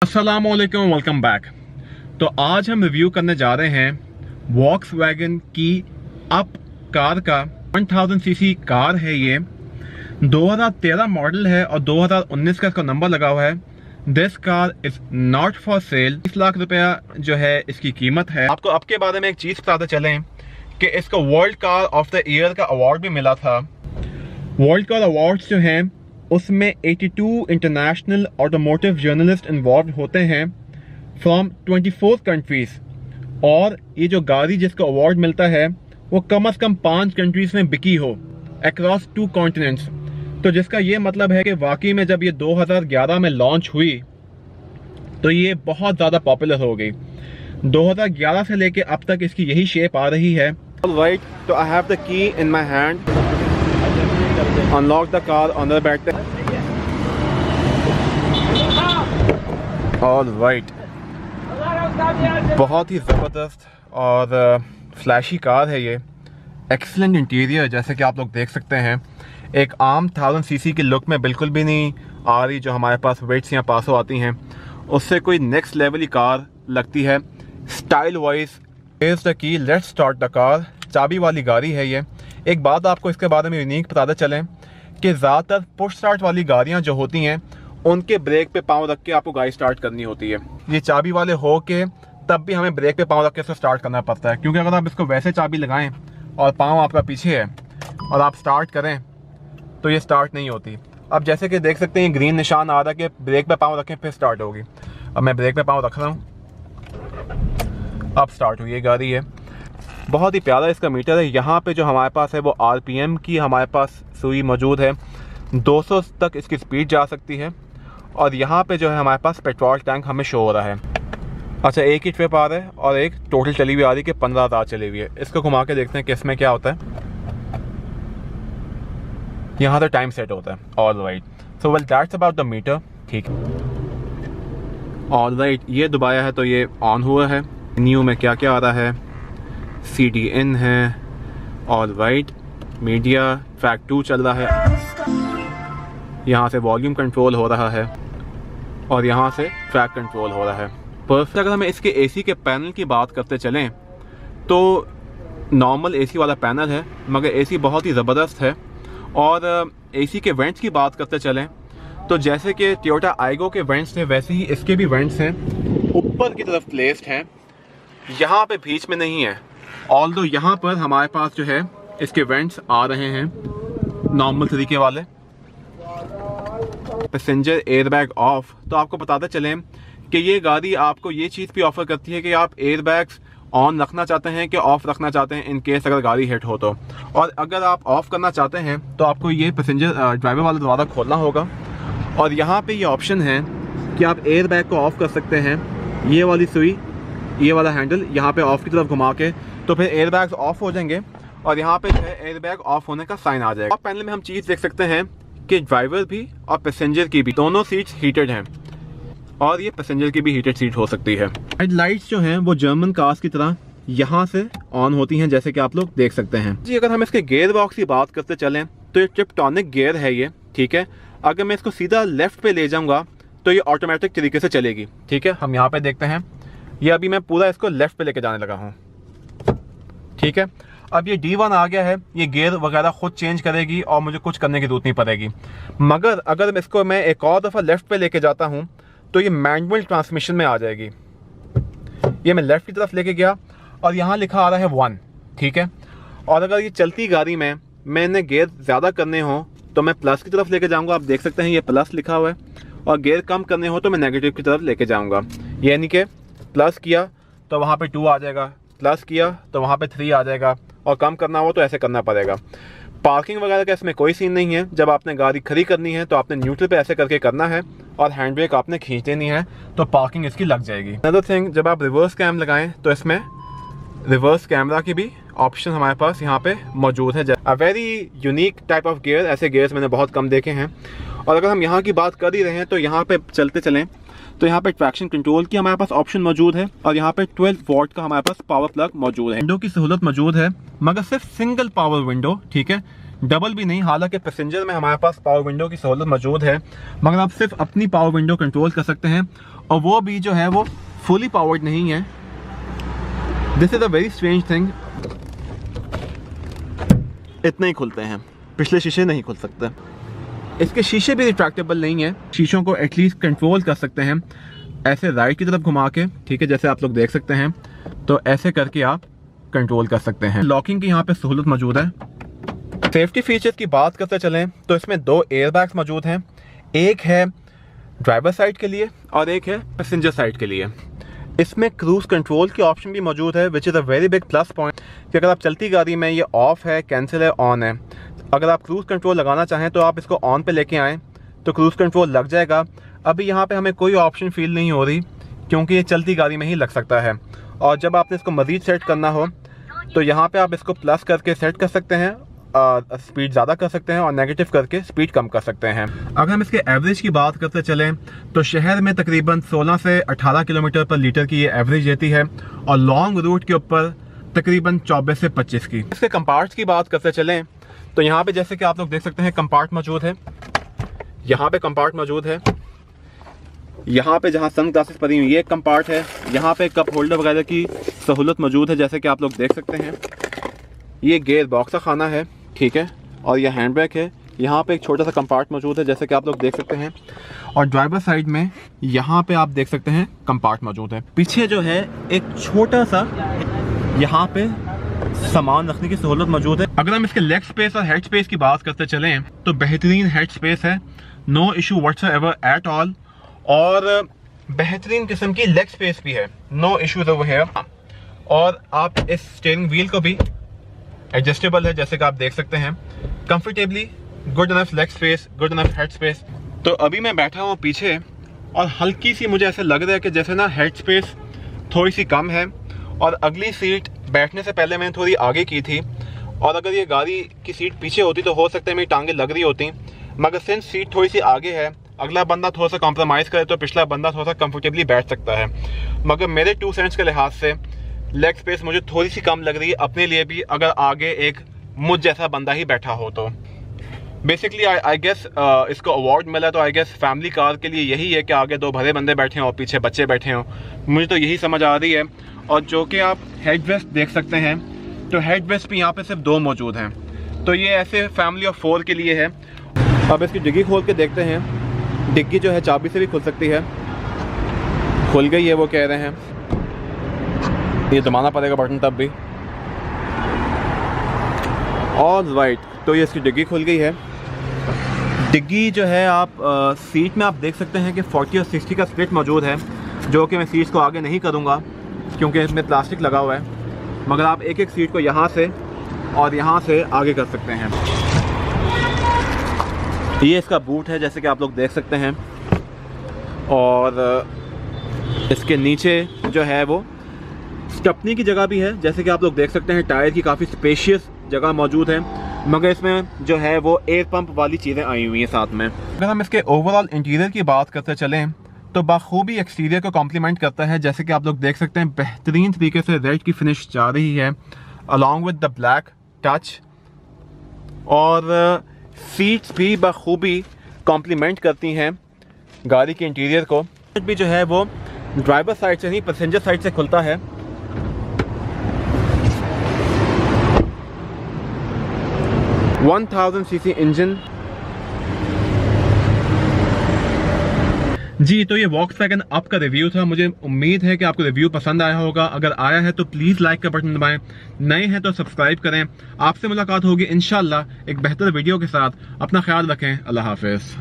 अस्सलामुअलैकुम, welcome back. तो आज हम रिव्यू करने जा रहे हैं वॉक्सवैगन की अप कार का 1000 सीसी कार है। ये 2013 मॉडल है और 2019 का इसका नंबर लगा हुआ है। This car is not for sale. 20 lakh रुपया जो है इसकी कीमत है। आपको अब के बारे में एक चीज़ बताते चलें कि इसको world car of the year का अवार्ड भी मिला था। वर्ल्ड कार अवार्ड्स जो हैं उसमें 82 इंटरनेशनल ऑटोमोटिव जर्नलिस्ट इन्वॉल्व होते हैं फ्रॉम 24 कंट्रीज़। और ये जो गाड़ी जिसका अवार्ड मिलता है वो कम से कम 5 कंट्रीज़ में बिकी हो अक्रॉस 2 कॉन्टिनेंट्स। तो जिसका ये मतलब है कि वाकई में जब ये 2011 में लॉन्च हुई तो ये बहुत ज़्यादा पॉपुलर हो गई। 2011 से लेके अब तक इसकी यही शेप आ रही है। राइट, तो I have the key in my hand. Unlock the car, अंदर बैठते हैं। All right, बहुत ही ज़बरदस्त और फ्लैशी कार है ये। एक्सीलेंट इंटीरियर जैसे कि आप लोग देख सकते हैं। एक आम 1000 सीसी की लुक में बिल्कुल भी नहीं आ रही जो हमारे पास वेट्स या पासो आती हैं, उससे कोई नेक्स्ट लेवल की कार लगती है style wise. Is the key, let's start the car. चाबी वाली गाड़ी है ये। एक बात आपको इसके बारे में यूनिक बताते चलें कि ज़्यादातर पुश स्टार्ट वाली गाड़ियाँ जो होती हैं उनके ब्रेक पे पाँव रख के आपको गाड़ी स्टार्ट करनी होती है। ये चाबी वाले हो के तब भी हमें ब्रेक पे पाँव रख के इसको स्टार्ट करना पड़ता है, क्योंकि अगर आप इसको वैसे चाबी लगाएं और पाँव आपका पीछे है और आप स्टार्ट करें तो ये स्टार्ट नहीं होती। अब जैसे कि देख सकते हैं ग्रीन निशान आ रहा है कि ब्रेक पे पाँव रखें फिर स्टार्ट होगी। अब मैं ब्रेक पे पाँव रख रहा हूँ, अब स्टार्ट हुई। ये गाड़ी है, बहुत ही प्यारा इसका मीटर है। यहाँ पे जो हमारे पास है वो आरपीएम की हमारे पास सुई मौजूद है। 200 तक इसकी स्पीड जा सकती है। और यहाँ पे जो है हमारे पास पेट्रोल टैंक हमें शो हो रहा है। अच्छा, एक ही ट्रिप आ रहा है और एक टोटल चली हुई आ रही है कि 15,000 चली हुई है। इसको घुमा के देखते हैं कि इसमें क्या होता है। यहाँ तो टाइम सेट होता है। All right, so well that's about the meter. ठीक है, ऑल राइट, ये दबाया है तो ये ऑन हुआ है। न्यू में क्या क्या आ रहा है, CD इन है, ऑल राइट, मीडिया ट्रैक 2 चल रहा है। यहाँ से वॉल्यूम कंट्रोल हो रहा है और यहाँ से ट्रैक कंट्रोल हो रहा है। परफेक्ट। अगर हमें इसके AC के पैनल की बात करते चलें तो नॉर्मल AC वाला पैनल है, मगर AC बहुत ही ज़बरदस्त है। और AC के वेंट्स की बात करते चलें तो जैसे कि टोयोटा आइगो के वेंट्स थे वैसे ही इसके भी वेंट्स हैं, ऊपर की तरफ प्लेस्ड हैं, यहाँ पे बीच में नहीं है। ऑल्दो यहाँ पर हमारे पास जो है इसके वेंट्स आ रहे हैं नॉर्मल तरीके वाले। Passenger airbag of. तो आपको बताते चलें कि ये गाड़ी आपको ये चीज़ भी ऑफर करती है कि आप एयरबैग्स ऑन रखना चाहते हैं कि ऑफ रखना चाहते हैं इन केस अगर गाड़ी हिट हो तो। और अगर आप ऑफ करना चाहते हैं तो आपको ये पैसेंजर ड्राइवर वाला दरवाज़ा खोलना होगा। और यहाँ पे ये ऑप्शन है कि आप एयरबैग को ऑफ कर सकते हैं। ये वाली सुई, ये वाला हैंडल यहाँ पे ऑफ की तरफ घुमा के तो फिर एयरबैग्स ऑफ हो जाएंगे और यहाँ पे जो है एयरबैग ऑफ होने का साइन आ जाएगा। टॉप पैनल में हम चीज़ देख सकते हैं कि ड्राइवर भी और पैसेंजर की भी दोनों सीट्स हीटेड हैं और ये पैसेंजर की भी हीटेड सीट हो सकती है। हेडलाइट्स जो हैं वो जर्मन कार्स की तरह यहाँ से ऑन होती हैं जैसे कि आप लोग देख सकते हैं जी। अगर हम इसके गेयर बॉक्स की बात करते चलें तो ये ट्रिप्टॉनिक गेयर है ये, ठीक है। अगर मैं इसको सीधा लेफ्ट पे ले जाऊँगा तो ये ऑटोमेटिक तरीके से चलेगी, ठीक है। हम यहाँ पे देखते हैं, ये अभी मैं पूरा इसको लेफ्ट पे लेके जाने लगा हूँ, ठीक है। अब ये D1 आ गया है, ये गियर वगैरह खुद चेंज करेगी और मुझे कुछ करने की जरूरत नहीं पड़ेगी। मगर अगर इसको मैं एक और दफ़ा लेफ्ट पे लेके जाता हूँ तो ये मैनुअल ट्रांसमिशन में आ जाएगी। ये मैं लेफ्ट की तरफ लेके गया और यहाँ लिखा आ रहा है 1, ठीक है। और अगर ये चलती गाड़ी में मैंने गियर ज़्यादा करने हो तो मैं प्लस की तरफ लेके जाऊँगा। आप देख सकते हैं ये प्लस लिखा हुआ है। और गियर कम करने हो तो मैं नेगेटिव की तरफ लेके जाऊँगा। यानी कि प्लस किया तो वहाँ पे 2 आ जाएगा, प्लस किया तो वहाँ पे 3 आ जाएगा, और कम करना हो तो ऐसे करना पड़ेगा। पार्किंग वगैरह का इसमें कोई सीन नहीं है। जब आपने गाड़ी खड़ी करनी है तो आपने न्यूट्रल पे ऐसे करके करना है और हैंड ब्रेक आपने खींच देनी है तो पार्किंग इसकी लग जाएगी। अनदर थिंग, जब आप रिवर्स कैम लगाएं तो इसमें रिवर्स कैमरा की भी ऑप्शन हमारे पास यहाँ पे मौजूद है। A very unique type of gear, ऐसे गियर्स मैंने बहुत कम देखे हैं। और अगर हम यहाँ की बात कर ही रहे हैं तो यहाँ पे चलते चलें तो यहाँ पे ट्रैक्शन कंट्रोल की हमारे पास ऑप्शन मौजूद है और यहाँ पे 12 वॉट का हमारे पास पावर प्लग मौजूद है। विंडो की सहूलत मौजूद है, मगर सिर्फ सिंगल पावर विंडो, ठीक है। डबल भी नहीं, हालांकि पैसेंजर में हमारे पास पावर विंडो की सहूलत मौजूद है, मगर आप सिर्फ अपनी पावर विंडो कंट्रोल कर सकते हैं और वो भी जो है वो फुली पावर्ड नहीं है। This is a very strange thing. इतने ही खुलते हैं, पिछले शीशे नहीं खुल सकते। इसके शीशे भी रिट्रैक्टेबल नहीं है। शीशों को एटलीस्ट कंट्रोल कर सकते हैं ऐसे राइट की तरफ घुमा के, ठीक है, जैसे आप लोग देख सकते हैं। तो ऐसे करके आप कंट्रोल कर सकते हैं। लॉकिंग की यहाँ पे सहूलत मौजूद है। सेफ्टी फीचर्स की बात करते चलें तो इसमें 2 एयरबैग्स मौजूद हैं। एक है ड्राइवर साइड के लिए और एक है पैसेंजर साइड के लिए। इसमें क्रूज़ कंट्रोल की ऑप्शन भी मौजूद है, which is a very big plus point कि अगर आप चलती गाड़ी में ये ऑफ है, कैंसिल है, ऑन है, अगर आप क्रूज़ कंट्रोल लगाना चाहें तो आप इसको ऑन पे लेके आएँ तो क्रूज़ कंट्रोल लग जाएगा। अभी यहाँ पे हमें कोई ऑप्शन फील नहीं हो रही क्योंकि ये चलती गाड़ी में ही लग सकता है। और जब आपने इसको मज़ीद सेट करना हो तो यहाँ पे आप इसको प्लस करके सेट कर सकते हैं, स्पीड ज़्यादा कर सकते हैं, और नेगेटिव करके स्पीड कम कर सकते हैं। अगर हम इसके एवरेज की बात करते चलें तो शहर में तकरीबन 16 से 18 किलोमीटर पर लीटर की ये एवरेज रहती है और लॉन्ग रूट के ऊपर तकरीबन 24 से 25 की। इसके कंपार्ट्स की बात करते चलें तो यहाँ पे जैसे कि आप लोग देख सकते हैं कंपार्ट मौजूद है, यहाँ पे कंपार्ट मौजूद है, यहाँ पे जहाँ सन ग्लासेस पड़ी हुई ये एक कंपार्ट है, यहाँ पे कप होल्डर वगैरह की सहूलत मौजूद है जैसे कि आप लोग देख सकते हैं। ये गेयर बॉक्स का खाना है, ठीक है, और यह हैंड ब्रेक है। यहाँ पे एक छोटा सा कंपार्ट मौजूद है जैसे कि आप लोग देख सकते हैं। और ड्राइवर साइड में यहाँ पे आप देख सकते हैं कंपार्ट मौजूद है। पीछे जो है एक छोटा सा यहाँ पे सामान रखने की सहूलत मौजूद है। अगर हम इसके लेग स्पेस और हेड स्पेस की बात करते चलें तो बेहतरीन हेड स्पेस है, no issue whatsoever at all, और बेहतरीन किस्म की लेग स्पेस भी है, नो इशूज ओवर हियर। और आप इस स्टीयरिंग व्हील को भी एडजस्टेबल है जैसे कि आप देख सकते हैं, comfortably, good enough leg space, good enough head space. तो अभी मैं बैठा हूँ पीछे और हल्की सी मुझे ऐसा लग रहा है कि जैसे ना हेड स्पेस थोड़ी सी कम है, और अगली सीट बैठने से पहले मैंने थोड़ी आगे की थी, और अगर ये गाड़ी की सीट पीछे होती तो हो सकता है मेरी टांगें लग रही होती, मगर सिंस सीट थोड़ी सी आगे है, अगला बंदा थोड़ा सा कॉम्प्रोमाइज़ करे तो पिछला बंदा थोड़ा सा कंफर्टेबली बैठ सकता है। मगर मेरे 2 सेंट्स के लिहाज से लेग स्पेस मुझे थोड़ी सी कम लग रही है अपने लिए भी, अगर आगे एक मुझ जैसा बंदा ही बैठा हो तो। बेसिकली आई गेस इसको अवार्ड मिला तो आई गेस फैमिली कार के लिए यही है कि आगे 2 भरे बंदे बैठे हों और पीछे बच्चे बैठे हों, मुझे तो यही समझ आ रही है। और जो कि आप हेड रेस्ट देख सकते हैं तो हेड रेस्ट भी यहाँ पे सिर्फ 2 मौजूद हैं, तो ये ऐसे फैमिली ऑफ 4 के लिए है। अब इसकी डिग्गी खोल के देखते हैं। डिग्गी जो है चाबी से भी खुल सकती है, खुल गई है वो कह रहे हैं, ये दबाना पड़ेगा बटन तब भी। और राइट, तो ये इसकी डिग्गी खुल गई है। डिग्गी जो है आप सीट में आप देख सकते हैं कि 40 और 60 का स्प्लिट मौजूद है, जो कि मैं सीट्स को आगे नहीं करूँगा क्योंकि इसमें प्लास्टिक लगा हुआ है, मगर आप एक एक सीट को यहाँ से और यहाँ से आगे कर सकते हैं। ये इसका बूट है जैसे कि आप लोग देख सकते हैं, और इसके नीचे जो है वो स्टपनी की जगह भी है जैसे कि आप लोग देख सकते हैं। टायर की काफ़ी स्पेशियस जगह मौजूद है, मगर इसमें जो है वो एयर पंप वाली चीज़ें आई हुई हैं साथ में। अगर हम इसके ओवरऑल इंटीरियर की बात करते चलें तो बखूबी एक्सटीरियर को कॉम्प्लीमेंट करता है जैसे कि आप लोग देख सकते हैं। बेहतरीन तरीके से रेड की फिनिश जा रही है along with the black touch, और सीट्स भी बखूबी कॉम्प्लीमेंट करती हैं गाड़ी के इंटीरियर को। भी जो है वो ड्राइवर साइड से नहीं पैसेंजर साइड से खुलता है। One 1000 CC engine. जी, तो ये वॉक्सवैगन अप का रिव्यू था। मुझे उम्मीद है कि आपको रिव्यू पसंद आया होगा। अगर आया है तो प्लीज़ लाइक का बटन दबाएं, नए हैं तो सब्सक्राइब करें। आपसे मुलाकात होगी इंशाल्लाह एक बेहतर वीडियो के साथ। अपना ख्याल रखें। अल्लाह हाफिज़।